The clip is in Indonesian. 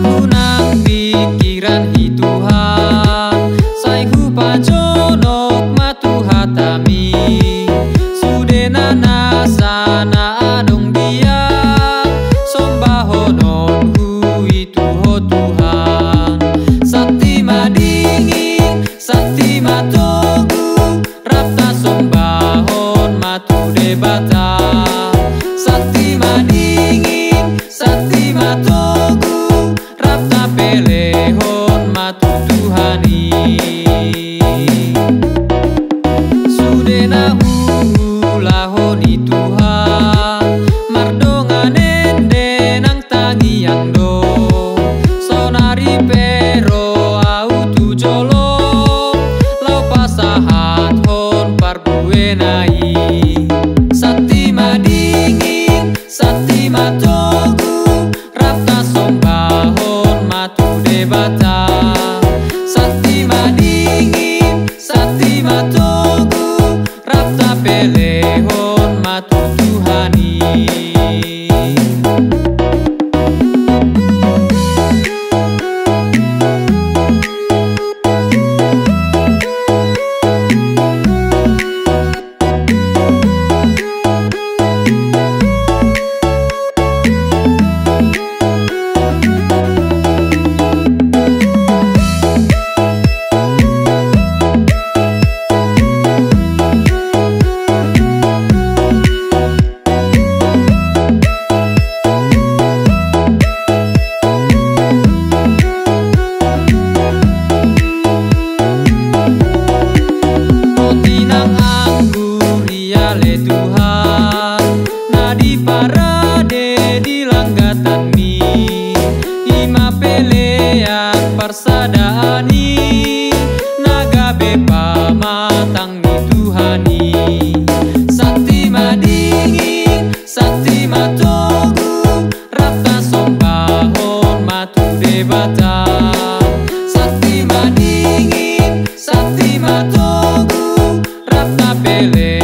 Kunang pikiran hi Tuhan, saiku pajonok matu hatami. Sudena nasana adong dia, sombahonon hui tuho Tuhan. Sakti madingin, sakti matogu, rapta sombahon matu debata. Sakti madingin, sakti matogu, rapta pelehon matu Tuhani. Sudena hulahoni Tuhan, mardonganen denang tangiang do. Sonari pero au tu jolo, lau pasahat hon parbuenai. Sakti madingin, sakti matogu, rapta sombahon matu debata. Sakti madingin, sakti matogu, rapta pelehon matu Tuhani. Tuhan, nadi parade di langgatan mi, ima peleak persadaani, naga bepa matang ni Tuhani. Sakti madingin, sakti matogu, rapta sombahon matu debata. Sakti madingin, sakti matogu, rapta pele